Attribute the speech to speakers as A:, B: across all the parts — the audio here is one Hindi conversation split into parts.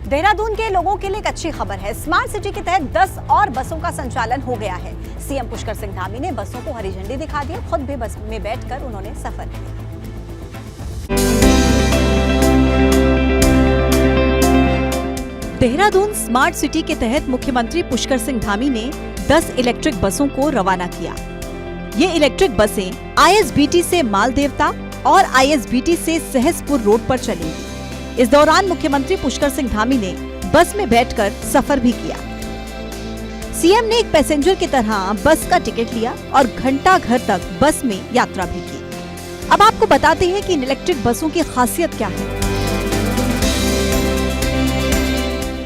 A: देहरादून के लोगों के लिए एक अच्छी खबर है। स्मार्ट सिटी के तहत 10 और बसों का संचालन हो गया है। सीएम पुष्कर सिंह धामी ने बसों को हरी झंडी दिखा दी। खुद भी बस में बैठकर उन्होंने सफर किया। देहरादून स्मार्ट सिटी के तहत मुख्यमंत्री पुष्कर सिंह धामी ने 10 इलेक्ट्रिक बसों को रवाना किया। ये इलेक्ट्रिक बसें आईएसबीटी से मालदेवता और आईएसबीटी से सहसपुर रोड पर चलेंगी। इस दौरान मुख्यमंत्री पुष्कर सिंह धामी ने बस में बैठकर सफर भी किया। सीएम ने एक पैसेंजर की तरह बस का टिकट लिया और घंटा घर तक बस में यात्रा भी की। अब आपको बताते हैं कि इन इलेक्ट्रिक बसों की खासियत क्या है।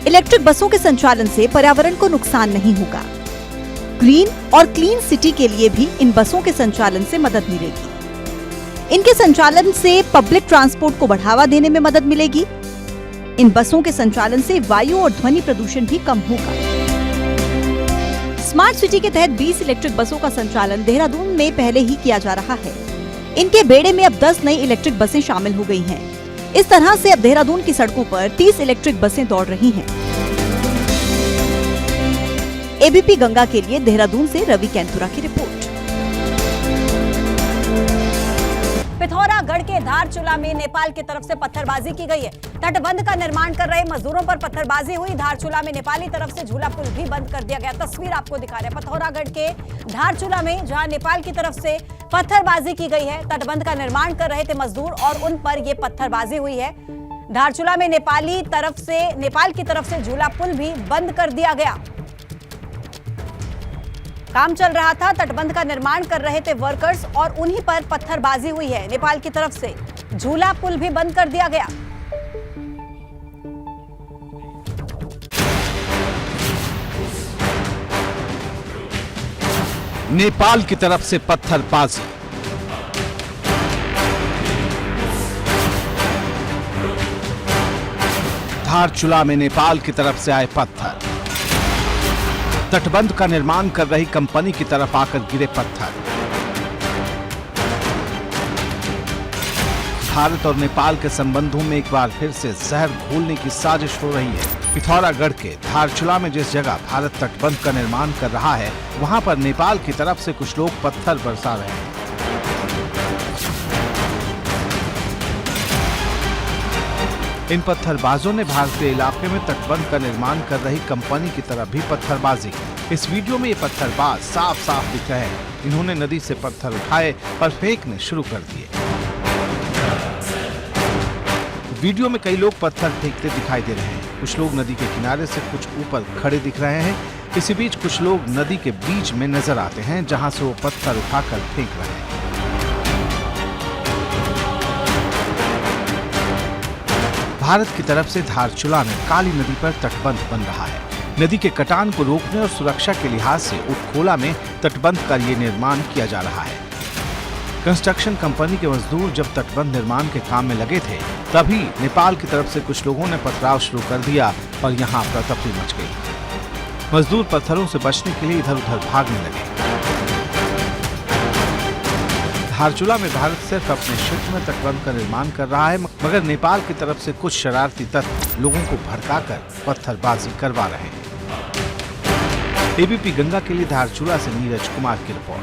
A: इलेक्ट्रिक बसों के संचालन से पर्यावरण को नुकसान नहीं होगा। ग्रीन और क्लीन सिटी के लिए भी इन बसों के संचालन से मदद मिलेगी। इनके संचालन से पब्लिक ट्रांसपोर्ट को बढ़ावा देने में मदद मिलेगी। इन बसों के संचालन से वायु और ध्वनि प्रदूषण भी कम होगा। स्मार्ट सिटी के तहत 20 इलेक्ट्रिक बसों का संचालन देहरादून में पहले ही किया जा रहा है। इनके बेड़े में अब 10 नई इलेक्ट्रिक बसें शामिल हो गई हैं। इस तरह से अब देहरादून की सड़कों पर 30 इलेक्ट्रिक बसें दौड़ रही हैं। एबीपी गंगा के लिए देहरादून से रवि कैंतुरा की रिपोर्ट। पिथौरागढ़ के धारचूला में नेपाल की तरफ से पत्थरबाजी की गई है। तटबंध का निर्माण कर रहे मजदूरों पर पत्थरबाजी हुई। धारचूला में नेपाली तरफ से झूला पुल भी बंद कर दिया गया। तस्वीर आपको दिखा रहे हैं पिथौरागढ़ के धारचूला में, जहां नेपाल की तरफ से पत्थरबाजी की गई है। तटबंध का निर्माण कर रहे थे मजदूर और उन पर यह पत्थरबाजी हुई है। धारचूला में नेपाल की तरफ से झूला पुल भी बंद कर दिया गया। काम चल रहा था, तटबंध का निर्माण कर रहे थे वर्कर्स और उन्हीं पर पत्थरबाजी हुई है। नेपाल की तरफ से झूला पुल भी बंद कर दिया गया।
B: नेपाल की तरफ से पत्थरबाजी। धारचूला में नेपाल की तरफ से आए पत्थर। तटबंध का निर्माण कर रही कंपनी की तरफ आकर गिरे पत्थर। भारत और नेपाल के संबंधों में एक बार फिर से जहर घोलने की साजिश हो रही है। पिथौरागढ़ के धारचूला में जिस जगह भारत तटबंध का निर्माण कर रहा है, वहां पर नेपाल की तरफ से कुछ लोग पत्थर बरसा रहे हैं। इन पत्थरबाजों ने भारतीय इलाके में तटबंध का निर्माण कर रही कंपनी की तरफ भी पत्थरबाजी की। इस वीडियो में ये पत्थरबाज साफ साफ दिख रहे हैं। इन्होंने नदी से पत्थर उठाए और फेंकने शुरू कर दिए। वीडियो में कई लोग पत्थर फेंकते दिखाई दे रहे हैं। कुछ लोग नदी के किनारे से कुछ ऊपर खड़े दिख रहे हैं। इसी बीच कुछ लोग नदी के बीच में नजर आते हैं, जहां से वो पत्थर उठाकर फेंक रहे हैं। भारत की तरफ से धारचूला में काली नदी पर तटबंध बन रहा है। नदी के कटान को रोकने और सुरक्षा के लिहाज से उटखोला में तटबंध का ये निर्माण किया जा रहा है। कंस्ट्रक्शन कंपनी के मजदूर जब तटबंध निर्माण के काम में लगे थे, तभी नेपाल की तरफ से कुछ लोगों ने पथराव शुरू कर दिया और यहाँ अफरा-तफरी मच गई। मजदूर पत्थरों से बचने के लिए इधर उधर भागने लगे। धारचूला में भारत सिर्फ अपने क्षेत्र में तटबंध का निर्माण कर रहा है, मगर नेपाल की तरफ से कुछ शरारती तत्व लोगों को भड़काकर पत्थरबाजी करवा रहे हैं। एबीपी गंगा के लिए धारचूला से नीरज कुमार की रिपोर्ट।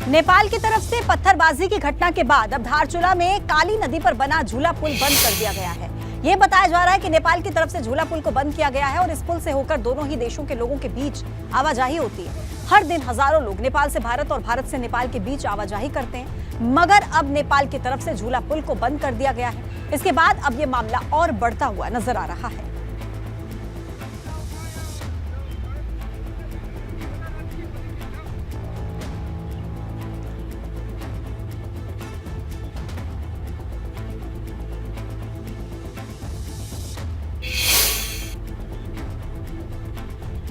A: नेपाल की तरफ से पत्थरबाजी की घटना के बाद अब धारचूला में काली नदी पर बना झूला पुल बंद कर दिया गया है। ये बताया जा रहा है कि नेपाल की तरफ से झूला पुल को बंद किया गया है और इस पुल से होकर दोनों ही देशों के लोगों के बीच आवाजाही होती है। हर दिन हजारों लोग नेपाल से भारत और भारत से नेपाल के बीच आवाजाही करते हैं, मगर अब नेपाल की तरफ से झूला पुल को बंद कर दिया गया है। इसके बाद अब ये मामला और बढ़ता हुआ नजर आ रहा है।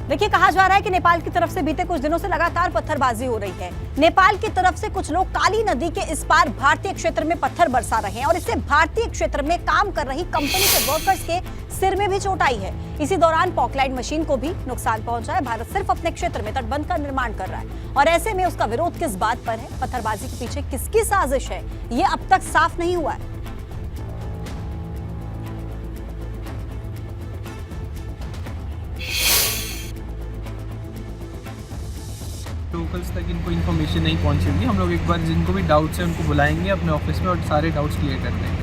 A: देखिए, कहा जा रहा है कि नेपाल की तरफ से बीते कुछ दिनों से लगातार पत्थरबाजी हो रही है। नेपाल की तरफ से कुछ लोग काली नदी के इस पार भारतीय क्षेत्र में पत्थर बरसा रहे हैं और इससे भारतीय क्षेत्र में काम कर रही कंपनी के वर्कर्स के सिर में भी चोट आई है। इसी दौरान पॉकलाइन मशीन को भी नुकसान पहुंचा है। भारत सिर्फ अपने क्षेत्र में तटबंध का निर्माण कर रहा है और ऐसे में उसका विरोध किस बात पर है, पत्थरबाजी के पीछे किसकी साजिश है, ये अब तक साफ नहीं हुआ है।
C: लोकल्स तक इनको इन्फॉर्मेशन नहीं पहुंची होगी। हम लोग एक बार जिनको भी डाउट्स हैं उनको बुलाएंगे अपने ऑफिस में और सारे डाउट्स क्लियर कर देंगे।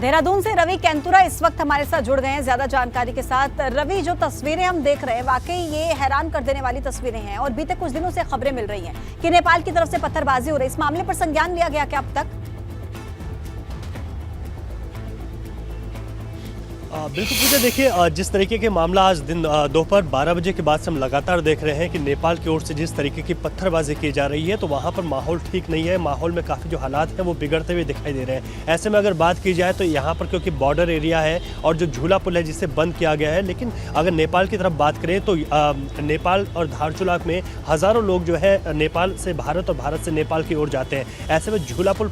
A: देहरादून से रवि कैंतुरा इस वक्त हमारे साथ जुड़ गए हैं ज्यादा जानकारी के साथ। रवि, जो तस्वीरें हम देख रहे हैं वाकई ये हैरान कर देने वाली तस्वीरें हैं और बीते कुछ दिनों से खबरें मिल रही हैं कि नेपाल की तरफ से पत्थरबाजी हो रही है। इस मामले पर संज्ञान लिया गया क्या अब तक?
D: बिल्कुल पूजा, देखिए जिस तरीके के मामला आज दिन दोपहर 12 बजे के बाद से हम लगातार देख रहे हैं कि नेपाल की ओर से जिस तरीके की पत्थरबाजी की जा रही है तो वहाँ पर माहौल ठीक नहीं है। माहौल में काफ़ी जो हालात हैं वो बिगड़ते हुए दिखाई दे रहे हैं। ऐसे में अगर बात की जाए तो यहाँ पर क्योंकि बॉर्डर एरिया है और जो झूला पुल है जिसे बंद किया गया है, लेकिन अगर नेपाल की तरफ बात करें तो नेपाल और धारचूला में हज़ारों लोग जो है नेपाल से भारत और भारत से नेपाल की ओर जाते हैं। ऐसे में झूला पुल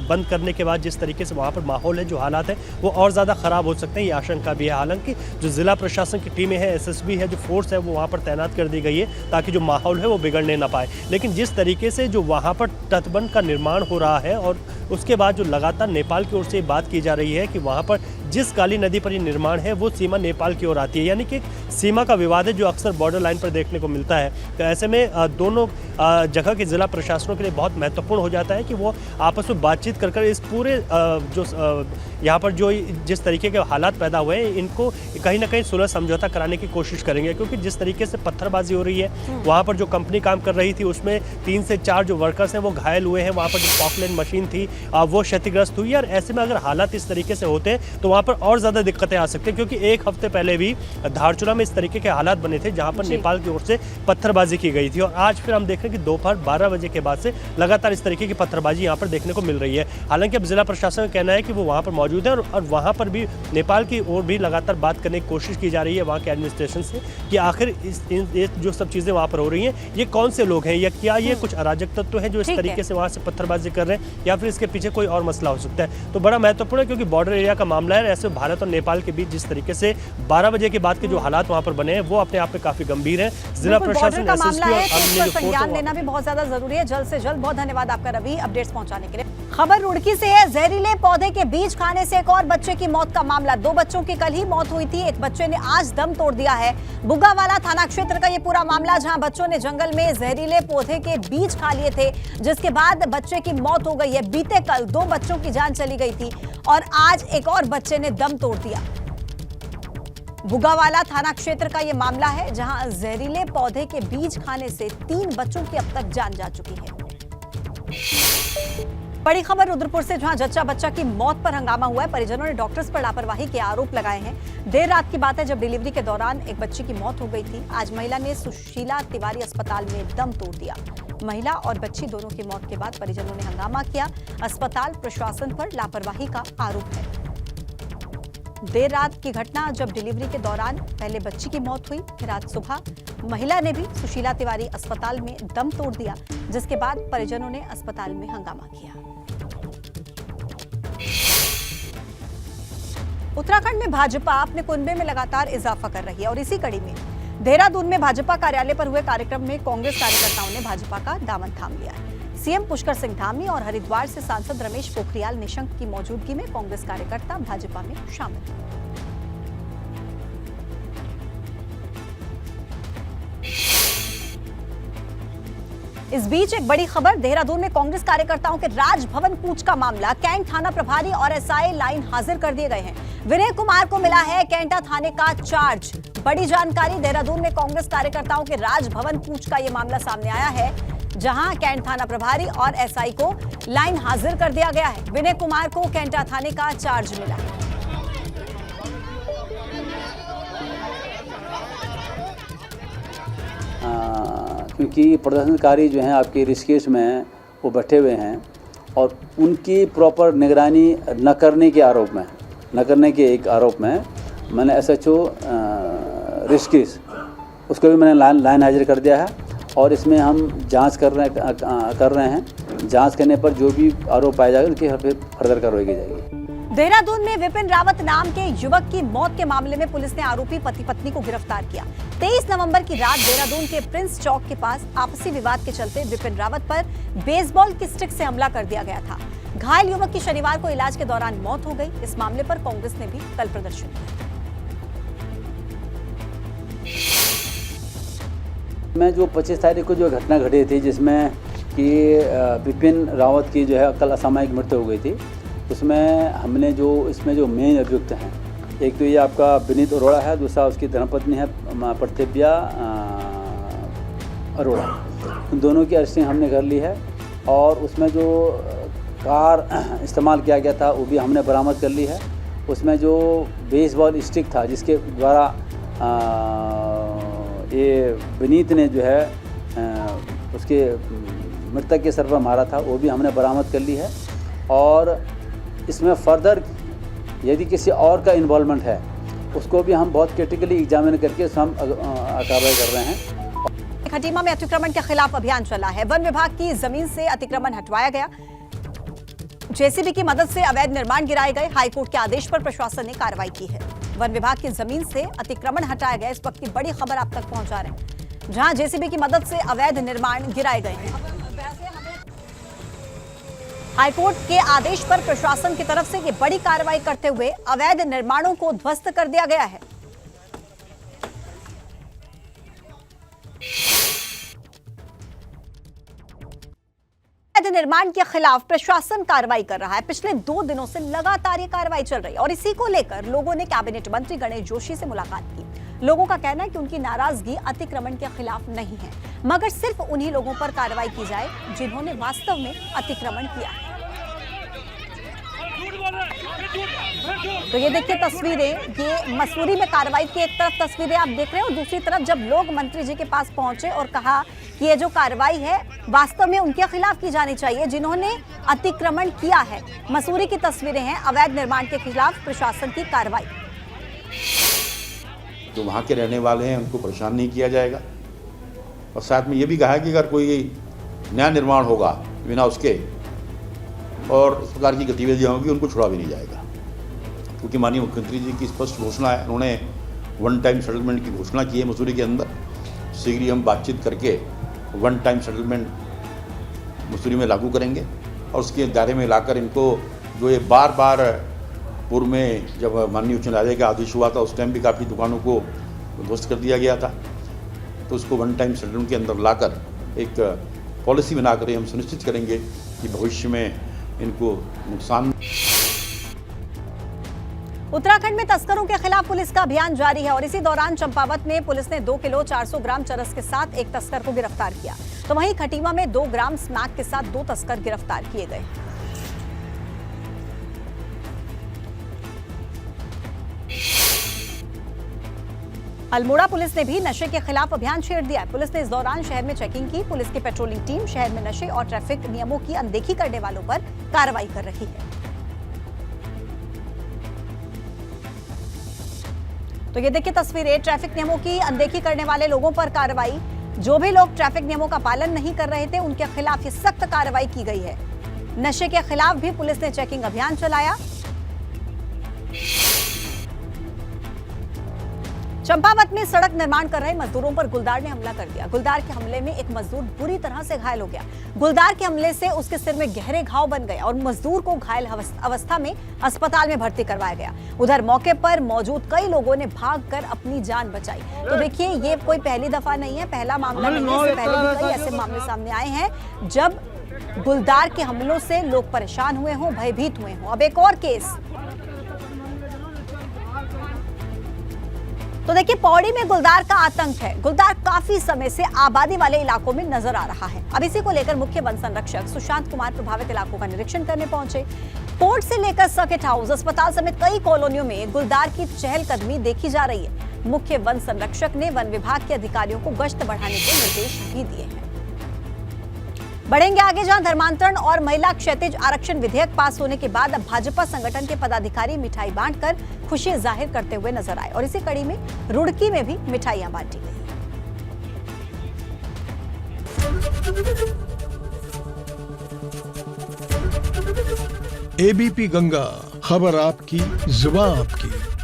D: बंद करने के बाद जिस तरीके से वहाँ पर माहौल है, जो हालात है वो और ज़्यादा ख़राब हो सकते हैं, ये आशंका भी है। हालांकि जो जिला प्रशासन की टीमें हैं, एसएसबी है, जो फोर्स है वो वहाँ पर तैनात कर दी गई है ताकि जो माहौल है वो बिगड़ने ना पाए। लेकिन जिस तरीके से जो वहाँ पर तटबंध का निर्माण हो रहा है और उसके बाद जो लगातार नेपाल की ओर से बात की जा रही है कि वहाँ पर जिस काली नदी पर ये निर्माण है वो सीमा नेपाल की ओर आती है, यानी कि सीमा का विवाद है जो अक्सर बॉर्डर लाइन पर देखने को मिलता है। तो ऐसे में दोनों जगह के जिला प्रशासनों के लिए बहुत महत्वपूर्ण हो जाता है कि वो आपस में बातचीत कर इस पूरे जो यहाँ पर जो जिस तरीके के हालात पैदा हुए हैं इनको कहीं ना कहीं सुलह समझौता कराने की कोशिश करेंगे। क्योंकि जिस तरीके से पत्थरबाजी हो रही है, वहाँ पर जो कंपनी काम कर रही थी उसमें 3 से 4 जो वर्कर्स हैं वो घायल हुए हैं। वहाँ पर जो पॉकलैंड मशीन थी वो क्षतिग्रस्त हुई। और ऐसे में अगर हालात इस तरीके से होते हैं तो वहाँ पर और ज़्यादा दिक्कतें आ सकती हैं। क्योंकि एक हफ्ते पहले भी धारचूला में इस तरीके के हालात बने थे जहाँ पर नेपाल की ओर से पत्थरबाजी की गई थी। और आज फिर हम देख रहे हैं कि दोपहर 12 बजे के बाद से लगातार इस तरीके की पत्थरबाजी यहाँ पर देखने को मिल रही है। हालांकि अब जिला प्रशासन का कहना है कि वो वहाँ पर मौजूद है और वहाँ पर भी नेपाल की ओर भी लगातार बात करने की कोशिश की जा रही है वहाँ के एडमिनिस्ट्रेशन से कि आखिर जो सब चीज़ें वहाँ पर हो रही हैं ये कौन से लोग हैं या क्या ये कुछ अराजक तत्व हैं जो इस तरीके से वहाँ से पत्थरबाजी कर रहे हैं या फिर इसके पीछे कोई और मसला हो सकता है। तो बड़ा महत्वपूर्ण है क्योंकि बॉर्डर एरिया का मामला है। ऐसे भारत और नेपाल के बीच जिस तरीके से 12 बजे के बाद के जो हालात वहाँ पर बने हैं वो अपने आप में काफी गंभीर है। जिला प्रशासन
A: का मामला है तो इस पर संज्ञान लेना भी बहुत ज्यादा जरूरी है, जल्द से जल्द। बहुत धन्यवाद आपका रवि अपडेट्स पहुंचाने के लिए। खबर रुड़की से है। जहरीले पौधे के बीज खाने से एक और बच्चे की मौत का मामला। 2 बच्चों की कल ही मौत हुई थी, एक बच्चे ने आज दम तोड़ दिया है। बुग्गावाला थाना क्षेत्र का ये पूरा मामला, जहां बच्चों ने जंगल में जहरीले पौधे के बीज खा लिए थे जिसके बाद बच्चे की मौत हो गई है। बीते कल 2 बच्चों की जान चली गई थी और आज एक और बच्चे ने दम तोड़ दिया। बुग्गावाला थाना क्षेत्र का यह मामला है जहां जहरीले पौधे के बीज खाने से 3 बच्चों की अब तक जान जा चुकी है। बड़ी खबर रुद्रपुर से, जहां जच्चा बच्चा की मौत पर हंगामा हुआ है। परिजनों ने डॉक्टर्स पर लापरवाही के आरोप लगाए हैं। देर रात की बात है जब डिलीवरी के दौरान एक बच्ची की मौत हो गई थी। आज महिला ने सुशीला तिवारी अस्पताल में दम तोड़ दिया। महिला और बच्ची दोनों की मौत के बाद परिजनों ने हंगामा किया। अस्पताल प्रशासन पर लापरवाही का आरोप है। देर रात की घटना जब डिलीवरी के दौरान पहले बच्ची की मौत हुई, फिर आज सुबह महिला ने भी सुशीला तिवारी अस्पताल में दम तोड़ दिया, जिसके बाद परिजनों ने अस्पताल में हंगामा किया। उत्तराखंड में भाजपा अपने कुनबे में लगातार इजाफा कर रही है और इसी कड़ी में देहरादून में भाजपा कार्यालय पर हुए कार्यक्रम में कांग्रेस कार्यकर्ताओं ने भाजपा का दामन थाम लिया है। सीएम पुष्कर सिंह धामी और हरिद्वार से सांसद रमेश पोखरियाल निशंक की मौजूदगी में कांग्रेस कार्यकर्ता भाजपा में शामिल हुए। इस बीच एक बड़ी खबर, देहरादून में कांग्रेस कार्यकर्ताओं के राजभवन कूच का मामला। कैंट थाना प्रभारी और एसआई लाइन हाजिर कर दिए गए हैं। विनय कुमार को मिला है कैंटा थाने का चार्ज। बड़ी जानकारी, देहरादून में कांग्रेस कार्यकर्ताओं के राजभवन कूच का यह मामला सामने आया है, जहां कैंट थाना प्रभारी और एसआई को लाइन हाजिर कर दिया गया है। विनय कुमार को कैंटा थाने का चार्ज मिला है।
E: क्योंकि प्रदर्शनकारी जो हैं आपके ऋषिकेश में वो बैठे हुए हैं और उनकी प्रॉपर निगरानी न करने के एक आरोप में मैंने एसएचओ ऋषिकेश उसको भी मैंने लाइन हाजिर कर दिया है और इसमें हम जांच कर रहे हैं। जांच करने पर जो भी आरोप पाया जाएगा उनकी फिर फर्दर कार्रवाई की जाएगी।
A: देहरादून में विपिन रावत नाम के युवक की मौत के मामले में पुलिस ने आरोपी पति पत्नी को गिरफ्तार किया। 23 नवंबर की रात देहरादून के प्रिंस चौक के पास आपसी विवाद के चलते विपिन रावत पर बेसबॉल की स्टिक से हमला कर दिया गया था। घायल युवक की शनिवार को इलाज के दौरान मौत हो गई। इस मामले पर कांग्रेस ने भी कल प्रदर्शन किया।
E: में जो 25 तारीख को जो घटना घटी थी, जिसमें कि विपिन रावत की जो है कल असामयिक मृत्यु हो गई थी, उसमें हमने जो इसमें जो मेन अभियुक्त हैं, एक तो ये आपका विनीत अरोड़ा है, दूसरा उसकी धर्मपत्नी है प्रतिभा अरोड़ा। उन दोनों की अरेस्टिंग हमने कर ली है और उसमें जो कार इस्तेमाल किया गया था वो भी हमने बरामद कर ली है। उसमें जो बेसबॉल स्टिक था जिसके द्वारा ये विनीत ने जो है उसके मृतक के सर पर मारा था, वो भी हमने बरामद कर ली है। और इसमें फर्दर यदि किसी और का इन्वॉल्वमेंट है उसको भी हम बहुत क्रिटिकली एग्जामिन करके हम कार्रवाई कर रहे हैं।
A: खटीमा में अतिक्रमण के खिलाफ अभियान चला है। वन विभाग की जमीन से अतिक्रमण हटवाया गया। जेसीबी की मदद से अवैध निर्माण गिराए गए। हाईकोर्ट के आदेश पर प्रशासन ने कार्रवाई की है। वन विभाग की जमीन से अतिक्रमण हटाया गया। इस वक्त की बड़ी खबर आप तक पहुंचा रहे हैं, जहां जेसीबी की मदद से अवैध निर्माण गिराए गए हैं। हाईकोर्ट के आदेश पर प्रशासन की तरफ से ये बड़ी कार्रवाई करते हुए अवैध निर्माणों को ध्वस्त कर दिया गया है। अवैध निर्माण के खिलाफ प्रशासन कार्रवाई कर रहा है। पिछले 2 दिनों से लगातार ये कार्रवाई चल रही है और इसी को लेकर लोगों ने कैबिनेट मंत्री गणेश जोशी से मुलाकात की। लोगों का कहना है कि उनकी नाराजगी अतिक्रमण के खिलाफ नहीं है, मगर सिर्फ उन्हीं लोगों पर कार्रवाई की जाए जिन्होंने वास्तव में अतिक्रमण किया है। तो ये देखिए तस्वीरें, ये मसूरी में कार्रवाई की एक तरफ तस्वीरें आप देख रहे हैं और दूसरी तरफ जब लोग मंत्री जी के पास पहुंचे और कहा कि ये जो कार्रवाई है वास्तव में उनके खिलाफ की जानी चाहिए जिन्होंने अतिक्रमण किया है। मसूरी की तस्वीरें हैं, अवैध निर्माण के खिलाफ प्रशासन की कार्रवाई।
F: जो वहाँ के रहने वाले हैं उनको परेशान नहीं किया जाएगा और साथ में ये भी कहा है कि अगर कोई नया निर्माण होगा बिना उसके और इस प्रकार की गतिविधियाँ होंगी उनको छोड़ा भी नहीं जाएगा, क्योंकि माननीय मुख्यमंत्री जी की स्पष्ट घोषणा है। उन्होंने वन टाइम सेटलमेंट की घोषणा की है मसूरी के अंदर। शीघ्र ही हम बातचीत करके वन टाइम सेटलमेंट मसूरी में लागू करेंगे और उसके दायरे में लाकर इनको जो ये बार बार पूर्व में जब माननीय उच्च न्यायालय का आदेश हुआ था उस टाइम भी काफ़ी दुकानों को ध्वस्त कर दिया गया था, तो उसको वन टाइम सेटलमेंट के अंदर लाकर एक पॉलिसी बनाकर हम सुनिश्चित करेंगे कि भविष्य में इनको नुकसान।
A: उत्तराखंड में तस्करों के खिलाफ पुलिस का अभियान जारी है और इसी दौरान चंपावत में पुलिस ने 2 किलो 400 ग्राम चरस के साथ एक तस्कर को गिरफ्तार किया। तो वहीं खटीमा में 2 ग्राम स्मैक के साथ 2 तस्कर गिरफ्तार किए गए। अल्मोड़ा पुलिस ने भी नशे के खिलाफ अभियान छेड़ दिया है। पुलिस ने इस दौरान शहर में चेकिंग की। पुलिस की पेट्रोलिंग टीम शहर में नशे और ट्रैफिक नियमों की अनदेखी करने वालों पर कार्रवाई कर रही है। तो ये देखिए तस्वीरें, ट्रैफिक नियमों की अनदेखी करने वाले लोगों पर कार्रवाई। जो भी लोग ट्रैफिक नियमों का पालन नहीं कर रहे थे उनके खिलाफ ये सख्त कार्रवाई की गई है। नशे के खिलाफ भी पुलिस ने चेकिंग अभियान चलाया। चंपावत में सड़क निर्माण कर रहे मजदूरों पर गुलदार ने हमला कर दिया। गुलदार के हमले में एक मजदूर बुरी तरह से घायल हो गया। गुलदार के हमले से उसके सिर में गहरे घाव बन गए और मजदूर को घायल अवस्था में अस्पताल में भर्ती करवाया गया। उधर मौके पर मौजूद कई लोगों ने भागकर अपनी जान बचाई। तो देखिए ये कोई पहली दफा नहीं है, पहला मामला नहीं है, इससे पहले भी कई ऐसे मामले सामने आए हैं जब गुलदार के हमलों से लोग परेशान हुए हों, भयभीत हुए हों। अब एक और केस। तो देखिए पौड़ी में गुलदार का आतंक है। गुलदार काफी समय से आबादी वाले इलाकों में नजर आ रहा है। अब इसी को लेकर मुख्य वन संरक्षक सुशांत कुमार प्रभावित इलाकों का निरीक्षण करने पहुंचे। पोर्ट से लेकर सर्किट हाउस, अस्पताल समेत कई कॉलोनियों में गुलदार की चहलकदमी देखी जा रही है। मुख्य वन संरक्षक ने वन विभाग के अधिकारियों को गश्त बढ़ाने के निर्देश भी दिए हैं। बढ़ेंगे आगे, जहां धर्मांतरण और महिला क्षैतिज आरक्षण विधेयक पास होने के बाद अब भाजपा संगठन के पदाधिकारी मिठाई बांटकर खुशी जाहिर करते हुए नजर आए और इसी कड़ी में रुड़की में भी मिठाइयां बांटी
G: गई। एबीपी गंगा, खबर आपकी, जुबान आपकी।